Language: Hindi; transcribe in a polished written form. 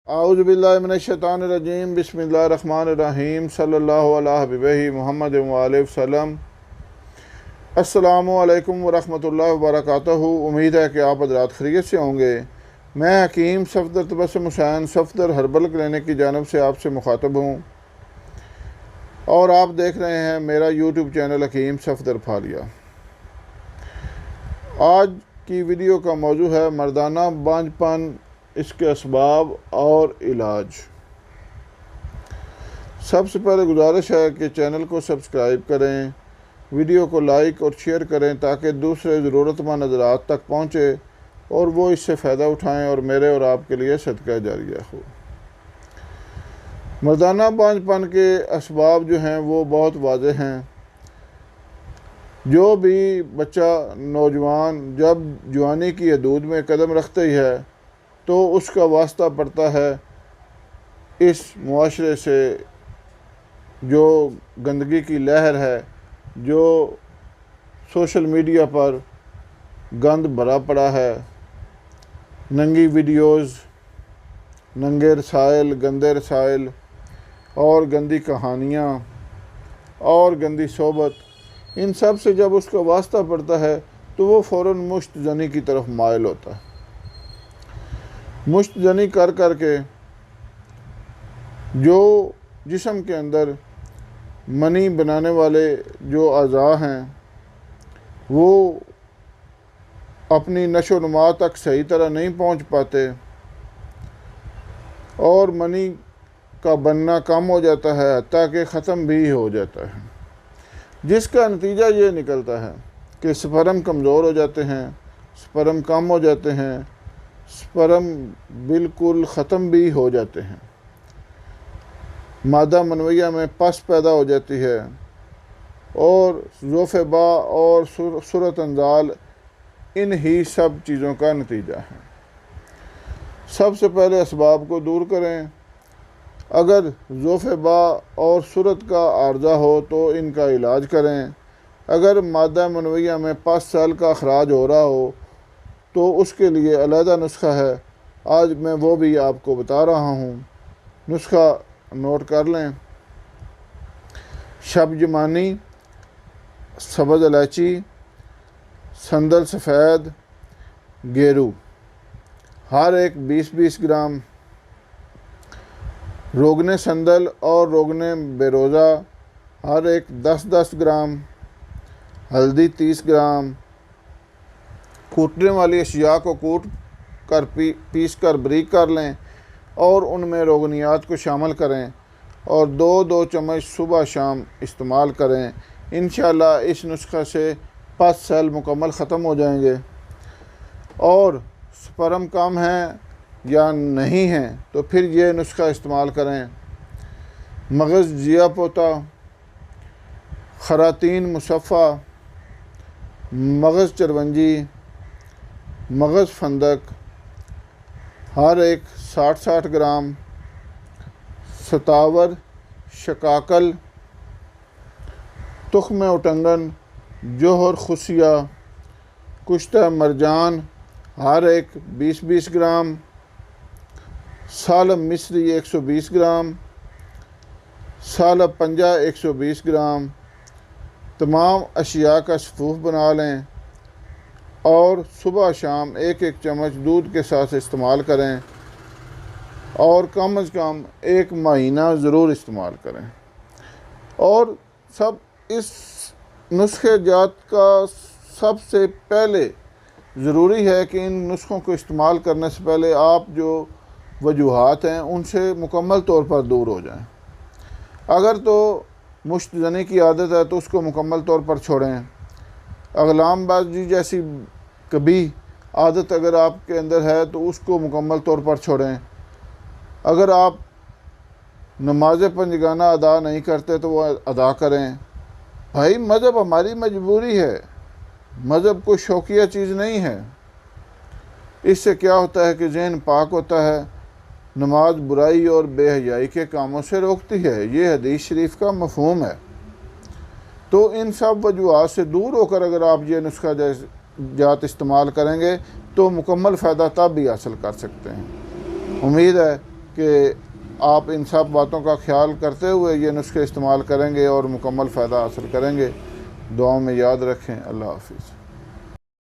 आऊज़ु बिल्लाहि मिनश्शैतानिर्रजीम बिस्मिल्लाहिर्रहमानिर्रहीम सल्लल्लाहु अला हबीबिही मुहम्मद व आलिहि वसल्लम। अस्सलामु अलैकुम व रहमतुल्लाहि व बरकातहू। उम्मीद है कि आप हज़रात खैरियत से होंगे। मैं हकीम सफदर तबस्सुम हुसैन सफदर हर्बल क्लिनिक की जानब से आपसे मुखातब हूँ और आप देख रहे हैं मेरा यूट्यूब चैनल हकीम सफदर फालिया। आज की वीडियो का मौजू है मर्दाना बांझपन, इसके असबाब और इलाज। सबसे पहले गुजारिश है कि चैनल को सब्सक्राइब करें, वीडियो को लाइक और शेयर करें ताकि दूसरे ज़रूरतमंद हज़रात तक पहुँचे और वो इससे फ़ायदा उठाएं और मेरे और आपके लिए सदका जारिया हो। मर्दाना बांझपन के असबाब जो हैं वो बहुत वाज़ेह हैं। जो भी बच्चा नौजवान जब जवानी की हदूद में कदम रखता ही है तो उसका वास्ता पड़ता है इस मुआशरे से। जो गंदगी की लहर है, जो सोशल मीडिया पर गंद भरा पड़ा है, नंगी वीडियोज़, नंगे रसायल, गंदे रसायल और गंदी कहानियाँ और गंदी सोबत, इन सब से जब उसका वास्ता पड़ता है तो वो फ़ौरन मुश्त जनी की तरफ मायल होता है। मुश्त जनी कर कर के जो जिस्म के अंदर मनी बनाने वाले जो अज़ा हैं वो अपनी नशो नुमा तक सही तरह नहीं पहुंच पाते और मनी का बनना कम हो जाता है, हत्ता कि ख़त्म भी हो जाता है, जिसका नतीजा ये निकलता है कि स्पर्म कमज़ोर हो जाते हैं, स्पर्म कम हो जाते हैं, स्पर्म बिल्कुल ख़त्म भी हो जाते हैं, मादा मनवैया में पस पैदा हो जाती है और ज़ोफ़ेबा और सूरत अंजाल इन ही सब चीज़ों का नतीजा है। सबसे पहले असबाब को दूर करें। अगर ज़ोफ़ेबा और सूरत का आर्जा हो तो इनका इलाज करें। अगर मादा मनवैया में पस सेल का अखराज हो रहा हो तो उसके लिए अलहदा नुस्खा है। आज मैं वो भी आपको बता रहा हूँ। नुस्खा नोट कर लें। शबजमानी, सब्ज़ इलायची, संदल सफ़ेद, गेरू हर एक 20-20 ग्राम, रोगने संदल और रोगने बेरोज़ा हर एक 10-10 ग्राम, हल्दी 30 ग्राम। कूटने वाली अशिया को कूट कर पीस कर बारीक कर लें और उनमें रोगनियात को शामिल करें और 2-2 चम्मच सुबह शाम इस्तेमाल करें। इंशाअल्लाह इस नुस्खा से पस सेल मुकम्मल ख़त्म हो जाएंगे। और स्पर्म कम है या नहीं है तो फिर ये नुस्खा इस्तेमाल करें। मगज़ जिया पोता, खरातीन मुसफ़ा, मगज़ चरवंजी, मगज़ फंदक हर एक 60-60 ग्राम, सतावर, शकाकल, तुख्म उटंगन, जोहर खुशिया, कुश्ता मरजान हर एक 20-20 ग्राम, सालब मिस्री 120 ग्राम, सालब पंजा 120 ग्राम। तमाम अशिया का सफ़ूफ बना लें और सुबह शाम 1-1 चम्मच दूध के साथ इस्तेमाल करें और कम अज़ कम 1 महीना ज़रूर इस्तेमाल करें। और सब इस नुस्खे जात का सबसे पहले ज़रूरी है कि इन नुस्खों को इस्तेमाल करने से पहले आप जो वजूहात हैं उनसे मुकम्मल तौर पर दूर हो जाएं। अगर तो मुश्त जनी की आदत है तो उसको मुकम्मल तौर पर छोड़ें। अगलामबाजी जैसी कभी आदत अगर आपके अंदर है तो उसको मुकम्मल तौर पर छोड़ें। अगर आप नमाज पंजगाना अदा नहीं करते तो वह अदा करें। भाई मज़हब हमारी मजबूरी है, मज़हब कोई शौकिया चीज़ नहीं है। इससे क्या होता है कि ज़हन पाक होता है, नमाज बुराई और बेहयाई के कामों से रोकती है। ये हदीस शरीफ का मफ़हूम है। तो इन सब वजूहात से दूर होकर अगर आप ये नुस्खा जात इस्तेमाल करेंगे तो मुकम्मल फ़ायदा तब भी हासिल कर सकते हैं। उम्मीद है कि आप इन सब बातों का ख्याल करते हुए ये नुस्खे इस्तेमाल करेंगे और मुकम्मल फ़ायदा हासिल करेंगे। दुआओं में याद रखें। अल्लाह हाफ़िज़।